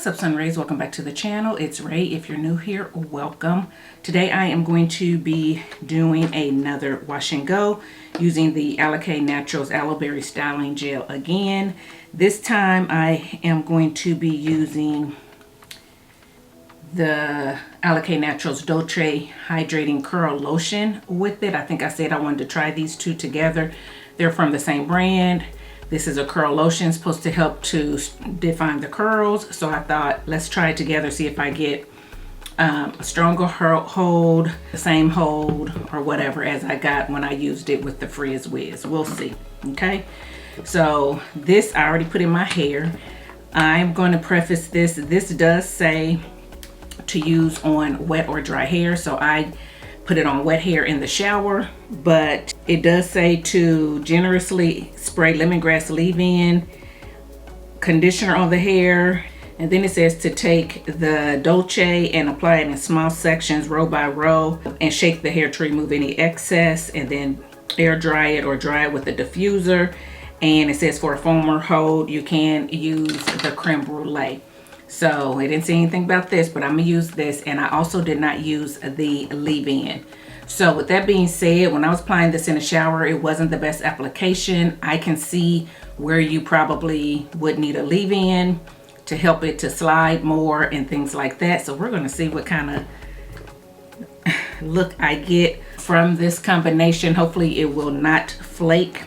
What's up, Sun Rays? Welcome back to the channel. It's Ray. If you're new here, welcome. Today I am going to be doing another wash and go using the Alikay Naturals Aloe Berry Styling Gel again. This time I am going to be using the Alikay Naturals Dulce Hydrating Curl Lotion with it. I think I said I wanted to try these two together. They're from the same brand. This is a curl lotion supposed to help to define the curls. So I thought, let's try it together, see if I get a stronger hold, the same hold, or whatever as I got when I used it with the Frizz Wiz. We'll see, okay? So this I already put in my hair. I'm going to preface this. This does say to use on wet or dry hair. So I put it on wet hair in the shower, but it does say to generously spray lemongrass leave-in conditioner on the hair, and then it says to take the Dulce and apply it in small sections row by row and shake the hair to remove any excess, and then air dry it or dry it with a diffuser. And it says for a firmer hold you can use the creme brulee. So it didn't say anything about this, but I'm gonna use this, and I also did not use the leave-in. So with that being said, when I was applying this in the shower, it wasn't the best application. I can see where you probably would need a leave-in to help it to slide more and things like that. So we're gonna see what kind of look I get from this combination. Hopefully it will not flake,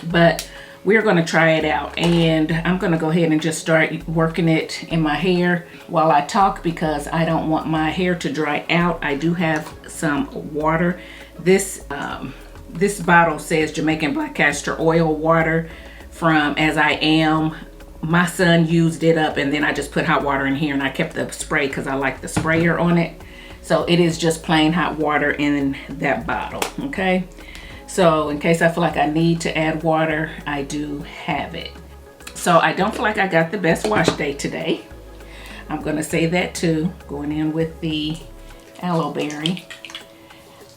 but we're going to try it out, and I'm going to go ahead and just start working it in my hair while I talk, because I don't want my hair to dry out. I do have some water. This bottle says Jamaican black castor oil water from As I Am. My son used it up, and then I just put hot water in here, and I kept the spray because I like the sprayer on it. So it is just plain hot water in that bottle, okay? So in case I feel like I need to add water, I do have it. So I don't feel like I got the best wash day today. I'm gonna say that too, going in with the aloe berry.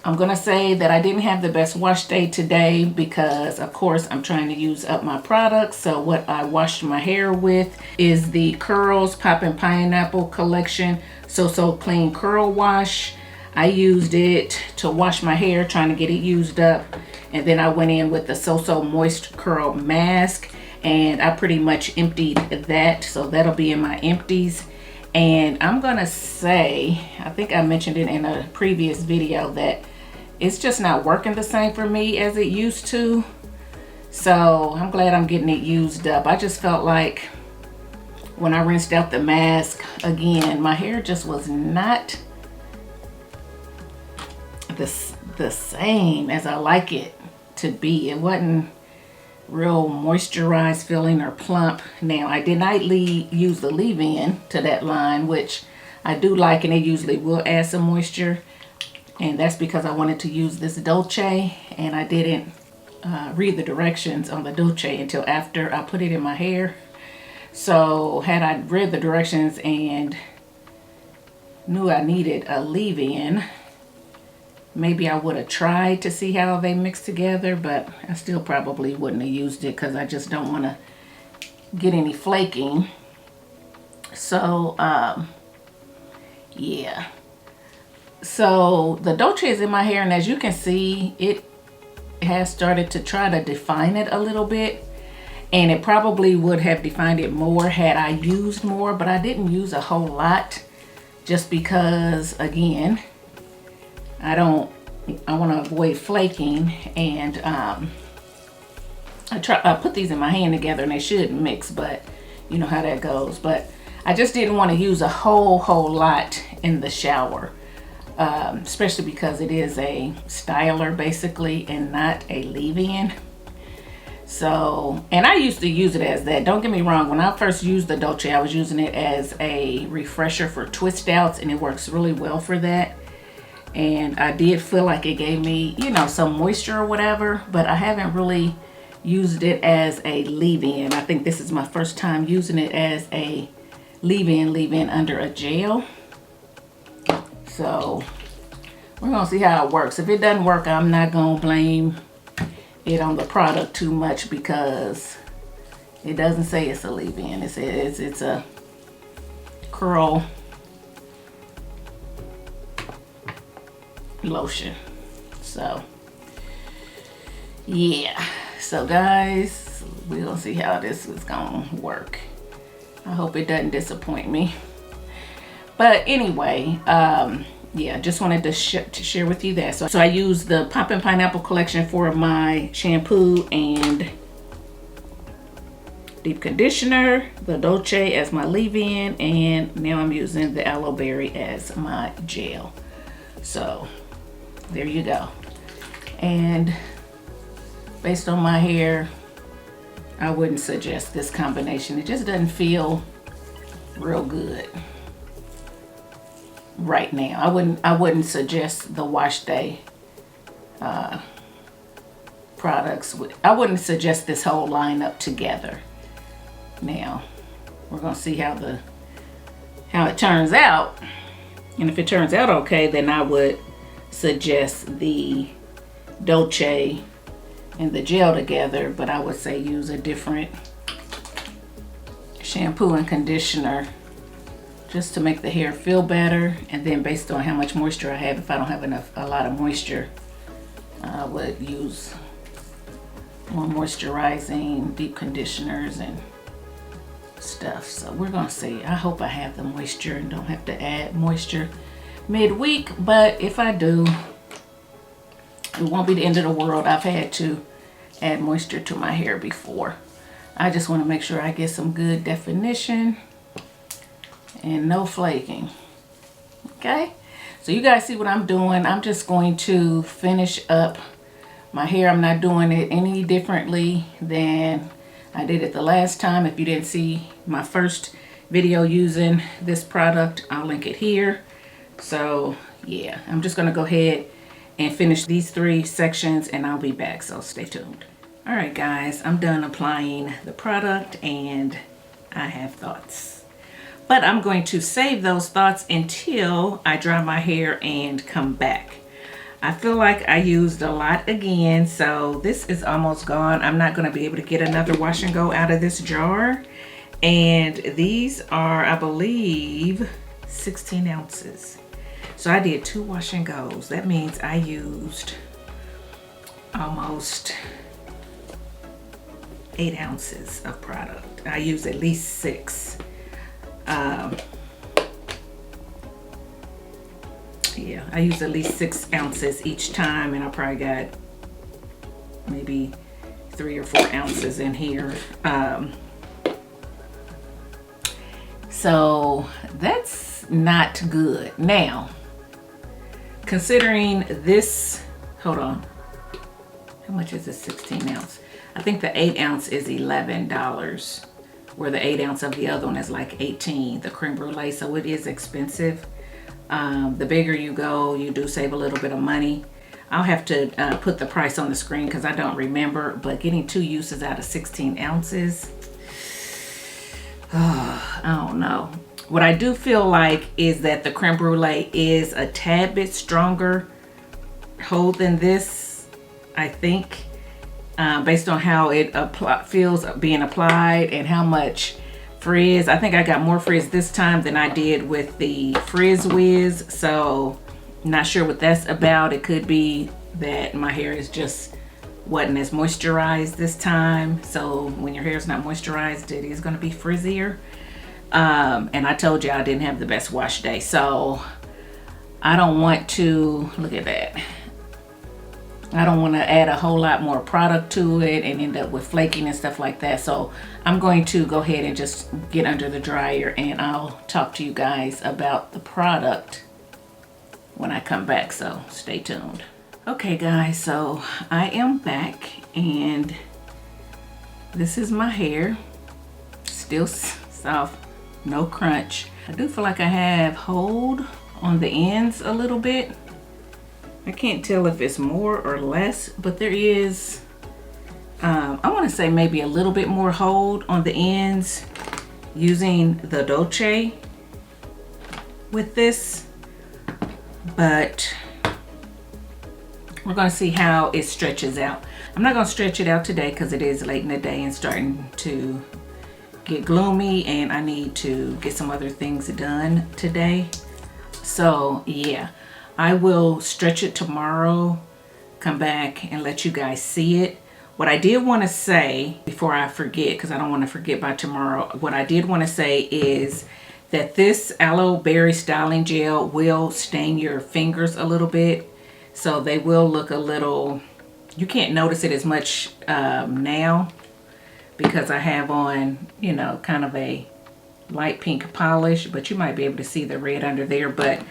I'm gonna say that I didn't have the best wash day today because, of course, I'm trying to use up my products. So what I washed my hair with is the Curls Poppin' Pineapple Collection So Clean Curl Wash. I used it to wash my hair, trying to get it used up. And then I went in with the So Moist Curl Mask, and I pretty much emptied that. So that'll be in my empties. And I'm gonna say, I think I mentioned it in a previous video, that it's just not working the same for me as it used to. So I'm glad I'm getting it used up. I just felt like when I rinsed out the mask again, my hair just was not the same as I like it to be. It wasn't real moisturized feeling or plump. Now I did not use the leave-in to that line, which I do like, and it usually will add some moisture, and that's because I wanted to use this Dulce, and I didn't read the directions on the Dulce until after I put it in my hair. So had I read the directions and knew I needed a leave-in, maybe I would have tried to see how they mix together, but I still probably wouldn't have used it because I just don't want to get any flaking. So, yeah. So the Dulce is in my hair, and as you can see, it has started to try to define it a little bit. And it probably would have defined it more had I used more, but I didn't use a whole lot just because, again, I want to avoid flaking, and I put these in my hand together and they should mix, but you know how that goes. But I just didn't want to use a whole lot in the shower, especially because it is a styler basically and not a leave-in. So, and I used to use it as that. Don't get me wrong, when I first used the Dulce, I was using it as a refresher for twist outs, and it works really well for that. And I did feel like it gave me, you know, some moisture or whatever, but I haven't really used it as a leave-in. I think this is my first time using it as a leave-in under a gel. So we're gonna see how it works. If it doesn't work, I'm not gonna blame it on the product too much, because it doesn't say it's a leave-in. It says it's a Curl lotion. So yeah, so guys, we're gonna see how this is gonna work. I hope it doesn't disappoint me. But anyway, yeah, just wanted to share with you that. So I use the Poppin' Pineapple collection for my shampoo and deep conditioner, the Dulce as my leave-in, and now I'm using the Aloe Berry as my gel. So there you go. And based on my hair, I wouldn't suggest this combination. It just doesn't feel real good right now. I wouldn't suggest the wash day products. I wouldn't suggest this whole lineup together. Now we're gonna see how it turns out, and if it turns out okay, then I would suggest the Dulce and the gel together, but I would say use a different shampoo and conditioner just to make the hair feel better. And then based on how much moisture I have, if I don't have a lot of moisture, I would use more moisturizing deep conditioners and stuff. So we're gonna see. I hope I have the moisture and don't have to add moisture midweek, but if I do, it won't be the end of the world. I've had to add moisture to my hair before. I just want to make sure I get some good definition and no flaking. Okay, so you guys see what I'm doing. I'm just going to finish up my hair. I'm not doing it any differently than I did it the last time. If you didn't see my first video using this product, I'll link it here. So yeah, I'm just gonna go ahead and finish these 3 sections and I'll be back, so stay tuned. All right guys, I'm done applying the product and I have thoughts, but I'm going to save those thoughts until I dry my hair and come back. I feel like I used a lot again, so this is almost gone. I'm not going to be able to get another wash and go out of this jar. And these are, I believe, 16 ounces. So I did 2 wash and goes. That means I used almost 8 ounces of product. I used at least 6. Yeah, I used at least 6 ounces each time, and I probably got maybe 3 or 4 ounces in here. So that's not good. Now, considering this, hold on, how much is this 16 ounce? I think the 8 ounce is $11, where the 8 ounce of the other one is like 18, the creme brulee, so it is expensive. The bigger you go, you do save a little bit of money. I'll have to put the price on the screen because I don't remember, but getting 2 uses out of 16 ounces, I don't know. What I do feel like is that the creme brulee is a tad bit stronger hold than this, I think, based on how it feels being applied and how much frizz. I think I got more frizz this time than I did with the Frizz Whiz, so not sure what that's about. It could be that my hair is just wasn't as moisturized this time, so when your hair is not moisturized, it is going to be frizzier. And I told you I didn't have the best wash day, so I don't want to, look at that, I don't want to add a whole lot more product to it and end up with flaking and stuff like that. So I'm going to go ahead and just get under the dryer, and I'll talk to you guys about the product when I come back, so stay tuned. Okay guys, so I am back and this is my hair. Still soft, no crunch. I do feel like I have hold on the ends a little bit. I can't tell if it's more or less, but there is, I want to say maybe a little bit more hold on the ends using the Dulce with this, but we're going to see how it stretches out. I'm not going to stretch it out today because it is late in the day and starting to get gloomy and I need to get some other things done today. So yeah, I will stretch it tomorrow, come back and let you guys see it. What I did want to say before I forget, because I don't want to forget by tomorrow, what I did want to say is that this Aloe Berry Styling Gel will stain your fingers a little bit. So they will look a little, you can't notice it as much now because I have on, you know, kind of a light pink polish, but you might be able to see the red under there. But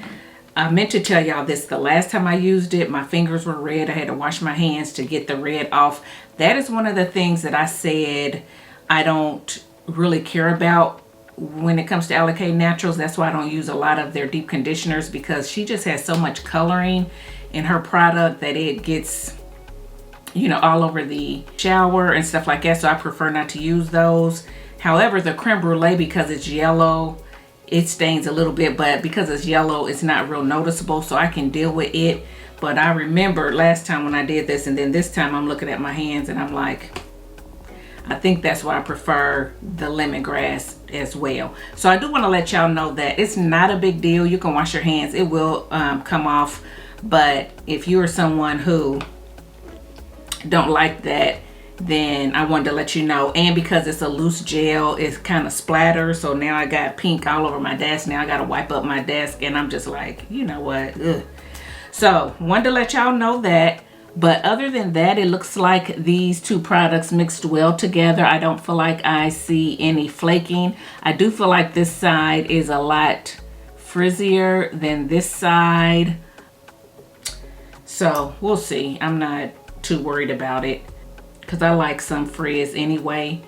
I meant to tell y'all this, the last time I used it, my fingers were red. I had to wash my hands to get the red off. That is one of the things that I said I don't really care about when it comes to Alikay Naturals. That's why I don't use a lot of their deep conditioners, because she just has so much coloring in her product that it gets, you know, all over the shower and stuff like that. So I prefer not to use those. However, the creme brulee, because it's yellow, it stains a little bit, but because it's yellow, it's not real noticeable, so I can deal with it. But I remember last time when I did this, and then this time I'm looking at my hands and I'm like, I think that's why I prefer the lemongrass as well. So I do want to let y'all know that it's not a big deal. You can wash your hands. It will come off. But if you're someone who don't like that, then I wanted to let you know. And because it's a loose gel, it's kind of splatters. So now I got pink all over my desk. Now I got to wipe up my desk. And I'm just like, you know what? Ugh. So wanted to let y'all know that. But other than that, it looks like these two products mixed well together. I don't feel like I see any flaking. I do feel like this side is a lot frizzier than this side. So we'll see. I'm not too worried about it because I like some frizz anyway.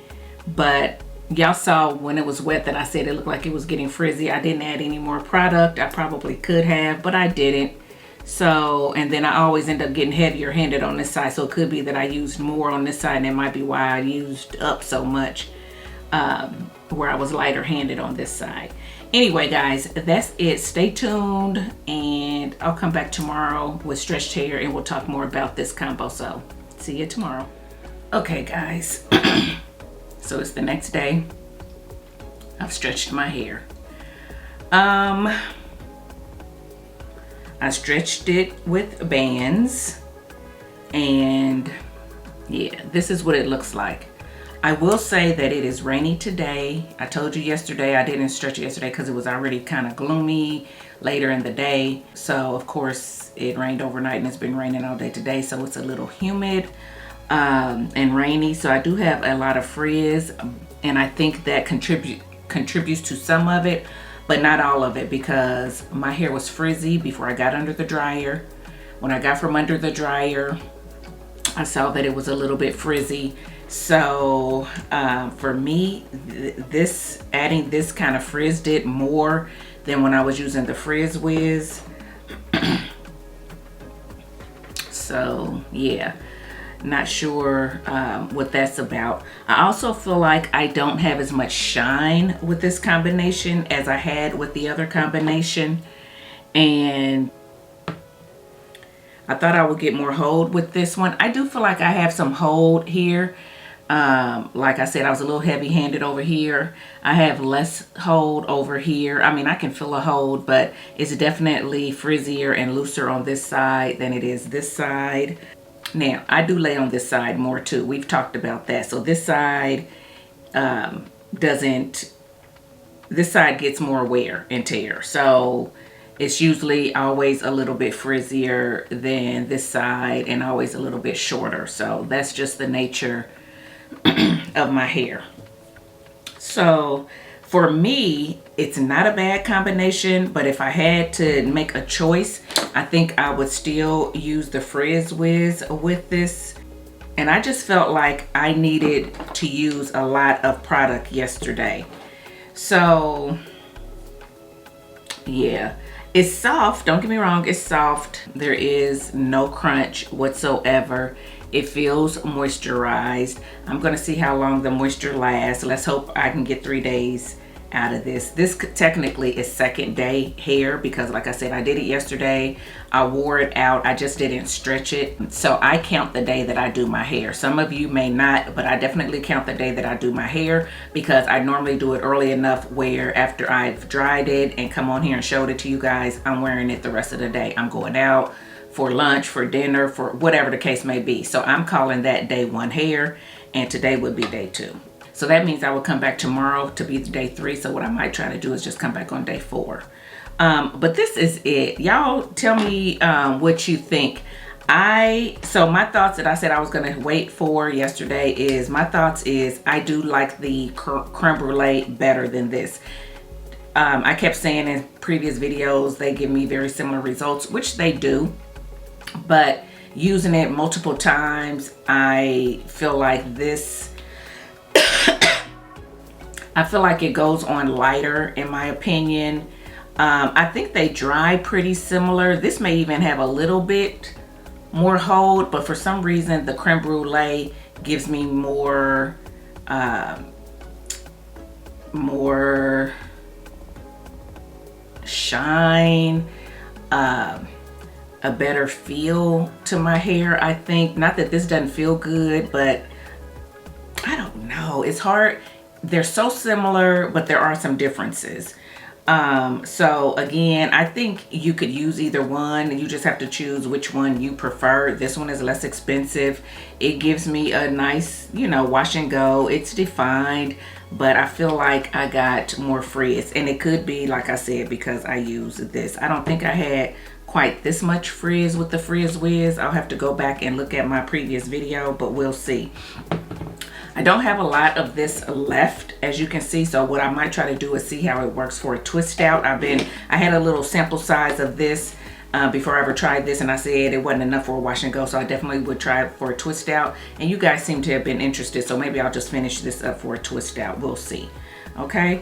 But y'all saw when it was wet that I said it looked like it was getting frizzy. I didn't add any more product. I probably could have, but I didn't. So, and then I always end up getting heavier handed on this side. So it could be that I used more on this side, and that might be why I used up so much, where I was lighter handed on this side. Anyway, guys, that's it. Stay tuned, and I'll come back tomorrow with stretched hair, and we'll talk more about this combo. So see you tomorrow. Okay, guys. So it's the next day. I've stretched my hair. I stretched it with bands, and yeah, this is what it looks like. I will say that it is rainy today. I told you yesterday I didn't stretch it yesterday because it was already kind of gloomy later in the day. So of course it rained overnight and it's been raining all day today. So it's a little humid and rainy. So I do have a lot of frizz, and I think that contributes to some of it, but not all of it, because my hair was frizzy before I got under the dryer. When I got from under the dryer, I saw that it was a little bit frizzy. So for me, adding this kind of frizzed it more than when I was using the Frizz Wiz. So yeah, not sure what that's about. I also feel like I don't have as much shine with this combination as I had with the other combination, and I thought I would get more hold with this one. I do feel like I have some hold here. Like I said, I was a little heavy-handed over here. I have less hold over here. I mean, I can feel a hold, but it's definitely frizzier and looser on this side than it is this side. Now, I do lay on this side more too. We've talked about that. So this side this side gets more wear and tear. So it's usually always a little bit frizzier than this side and always a little bit shorter. So that's just the nature of my hair. So for me, it's not a bad combination, but if I had to make a choice, I think I would still use the Frizz Wiz with this. And I just felt like I needed to use a lot of product yesterday. So yeah, it's soft. Don't get me wrong, it's soft. There is no crunch whatsoever. It feels moisturized. I'm gonna see how long the moisture lasts. Let's hope I can get 3 days out of this. This technically is second day hair because like I said, I did it yesterday. I wore it out. I just didn't stretch it. So I count the day that I do my hair. Some of you may not, but I definitely count the day that I do my hair because I normally do it early enough where after I've dried it and come on here and showed it to you guys, I'm wearing it the rest of the day. I'm going out for lunch, for dinner, for whatever the case may be. So I'm calling that day 1 hair, and today would be day 2. So that means I will come back tomorrow to be day 3. So what I might try to do is just come back on day 4. But this is it. Y'all tell me what you think. So my thoughts that I said I was going to wait for yesterday is, my thoughts is I do like the creme brulee better than this. I kept saying in previous videos, they give me very similar results, which they do. But using it multiple times, I feel like this, I feel like it goes on lighter in my opinion. I think they dry pretty similar. This may even have a little bit more hold, but for some reason the creme brulee gives me more shine, a better feel to my hair, I think. Not that this doesn't feel good, but I don't know. It's hard. They're so similar, but there are some differences. So again, I think you could use either one. You just have to choose which one you prefer. This one is less expensive. It gives me a nice, you know, wash and go. It's defined, but I feel like I got more frizz. And it could be, like I said, because I use this. I don't think I had quite this much frizz with the Frizz Wiz. I'll have to go back and look at my previous video, but we'll see. I don't have a lot of this left, as you can see, so what I might try to do is see how it works for a twist out. I had a little sample size of this before I ever tried this, and I said it wasn't enough for a wash and go, so I definitely would try it for a twist out. And you guys seem to have been interested, so maybe I'll just finish this up for a twist out. We'll see. Okay,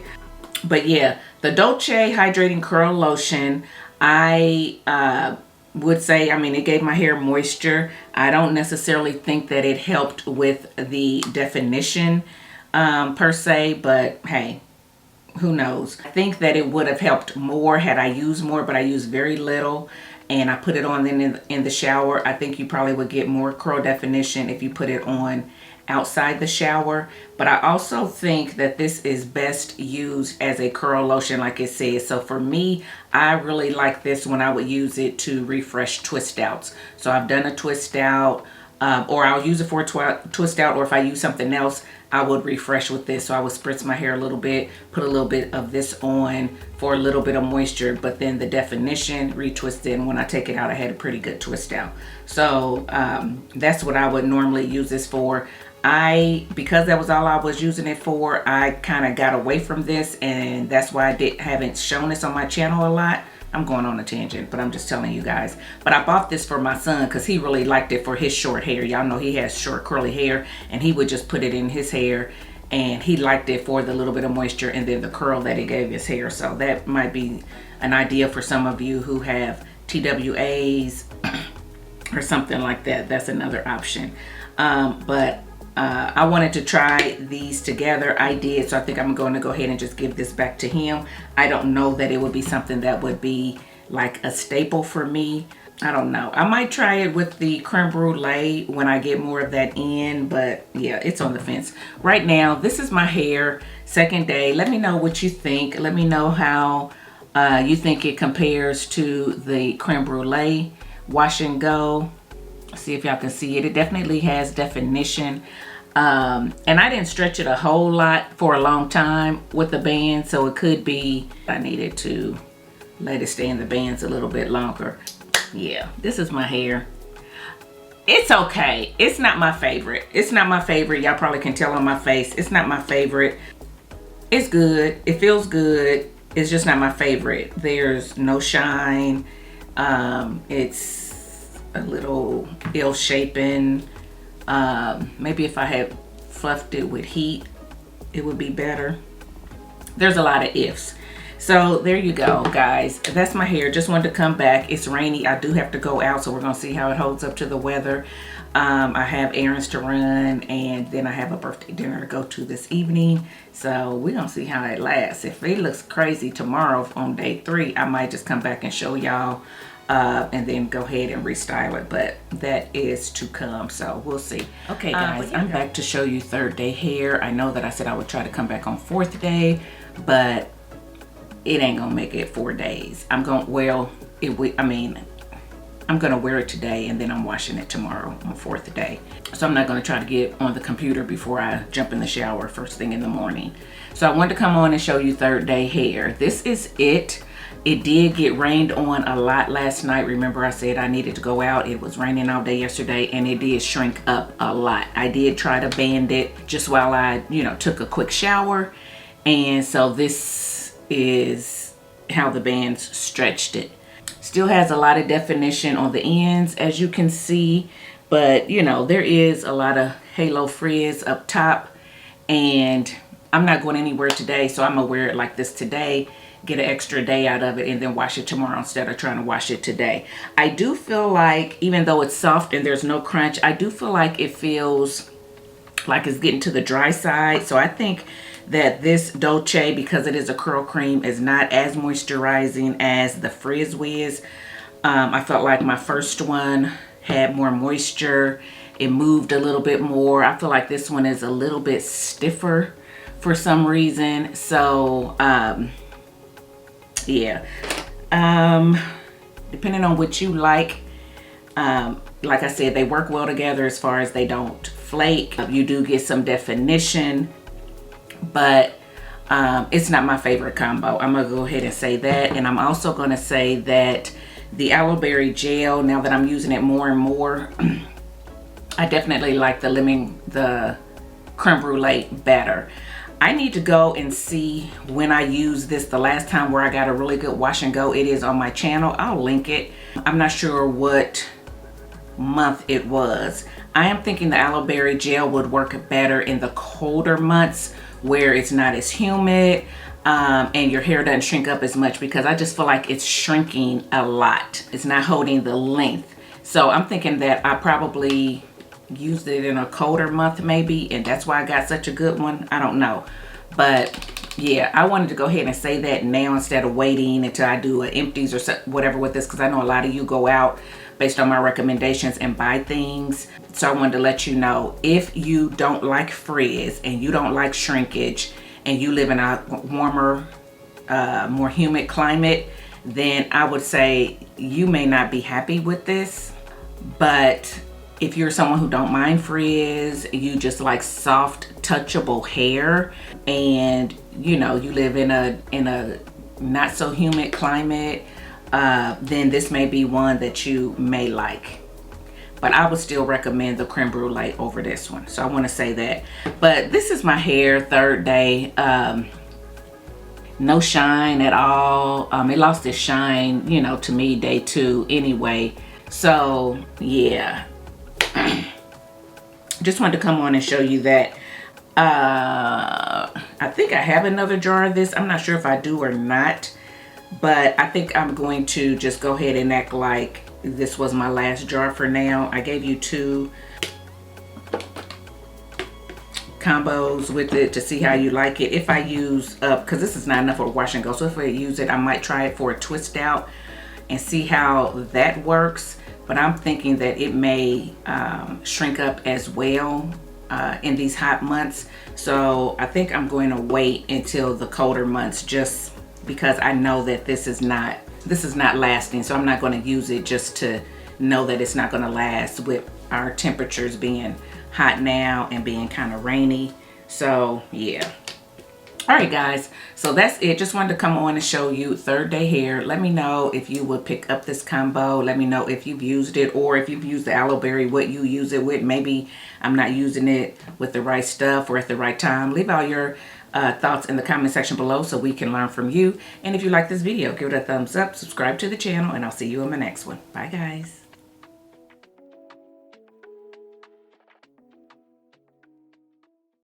but yeah, the Dulce Hydrating Curl Lotion, I would say, I mean, it gave my hair moisture. I don't necessarily think that it helped with the definition per se, but hey, who knows? I think that it would have helped more had I used more, but I used very little, and I put it on then in the shower. I think you probably would get more curl definition if you put it on outside the shower. But I also think that this is best used as a curl lotion, like it says. So for me, I really like this when I would use it to refresh twist outs. So I've done a twist out, or I'll use it for a twist out, or if I use something else, I would refresh with this. So I would spritz my hair a little bit, put a little bit of this on for a little bit of moisture, but then the definition retwist it, and when I take it out, I had a pretty good twist out. So that's what I would normally use this for. Because that was all I was using it for, I kind of got away from this, and that's why I haven't shown this on my channel a lot. I'm going on a tangent, but I'm just telling you guys. But I bought this for my son because he really liked it for his short hair. Y'all know he has short curly hair, and he would just put it in his hair, and he liked it for the little bit of moisture and then the curl that it gave his hair. So that might be an idea for some of you who have TWAs or something like that. That's another option. I wanted to try these together. I did, so I think I'm going to go ahead and just give this back to him. I don't know that it would be something that would be like a staple for me. I don't know. I might try it with the creme brulee when I get more of that in, but yeah, it's on the fence. Right now, this is my hair, second day. Let me know what you think. Let me know how you think it compares to the creme brulee wash and go. See if y'all can see it. It definitely has definition. And I didn't stretch it a whole lot for a long time with the band, so it could be I needed to let it stay in the bands a little bit longer. Yeah, this is my hair. It's okay. It's not my favorite. It's not my favorite. Y'all probably can tell on my face. It's not my favorite. It's good. It feels good. It's just not my favorite. There's no shine. It's a little ill-shapen. Maybe if I had fluffed it with heat, it would be better. There's a lot of ifs. So there you go, guys. That's my hair. Just wanted to come back. It's rainy. I do have to go out, so we're gonna see how it holds up to the weather. I have errands to run, and then I have a birthday dinner to go to this evening. So we're gonna see how it lasts. If it looks crazy tomorrow on day 3, I might just come back and show y'all and then go ahead and restyle it, but that is to come, so we'll see. Okay guys, I'm back to show you 3rd day hair. I know that I said I would try to come back on 4th day, but it ain't gonna make it 4 days. I'm gonna wear it today, and then I'm washing it tomorrow on 4th day. So I'm not gonna try to get on the computer before I jump in the shower first thing in the morning. So I wanted to come on and show you 3rd day hair. This is it. It did get rained on a lot last night. Remember I said I needed to go out. It was raining all day yesterday, and it did shrink up a lot. I did try to band it just while I, took a quick shower. And so this is how the bands stretched it. Still has a lot of definition on the ends, as you can see. But, there is a lot of halo frizz up top. And I'm not going anywhere today, so I'm going to wear it like this today. Get an extra day out of it, and then wash it tomorrow instead of trying to wash it today. I do feel like, even though it's soft and there's no crunch, I do feel like it feels like it's getting to the dry side. So I think that this Dulce, because it is a curl cream, is not as moisturizing as the Frizz Wiz. I felt like my first one had more moisture. It moved a little bit more. I feel like this one is a little bit stiffer for some reason. So yeah, depending on what you like I said, they work well together as far as they don't flake. You do get some definition, but it's not my favorite combo. I'm gonna go ahead and say that. And I'm also gonna say that the Aloe Berry Gel, now that I'm using it more and more, I definitely like the creme brulee better. I need to go and see when I use this the last time where I got a really good wash and go. It is on my channel. I'll link it. I'm not sure what month it was. I am thinking the Aloe Berry Gel would work better in the colder months where it's not as humid and your hair doesn't shrink up as much, because I just feel like it's shrinking a lot. It's not holding the length. So I'm thinking that I probably used it in a colder month maybe, and that's why I got such a good one. I don't know, but yeah, I wanted to go ahead and say that now instead of waiting until I do an empties or whatever with this, because I know a lot of you go out based on my recommendations and buy things. So I wanted to let you know, if you don't like frizz and you don't like shrinkage and you live in a warmer, more humid climate, then I would say you may not be happy with this. But if you're someone who don't mind frizz, you just like soft, touchable hair, and you live in a not so humid climate, then this may be one that you may like. But I would still recommend the creme brulee over this one. So I want to say that. But this is my hair 3rd day. No shine at all. It lost its shine, to me day 2 anyway. So yeah. Just wanted to come on and show you that. I think I have another jar of this. I'm not sure if I do or not, but I think I'm going to just go ahead and act like this was my last jar for now. I gave you 2 combos with it to see how you like it. If I use up, because this is not enough for wash and go, so if I use it, I might try it for a twist out and see how that works. But I'm thinking that it may shrink up as well in these hot months. So I think I'm going to wait until the colder months, just because I know that this is not lasting. So I'm not going to use it just to know that it's not going to last, with our temperatures being hot now and being kind of rainy. So yeah. All right guys, so that's it. Just wanted to come on and show you 3rd day hair. Let me know if you would pick up this combo. Let me know if you've used it, or if you've used the aloe berry, what you use it with. Maybe I'm not using it with the right stuff or at the right time. Leave all your thoughts in the comment section below so we can learn from you. And if you like this video, give it a thumbs up, subscribe to the channel, and I'll see you in my next one. Bye guys.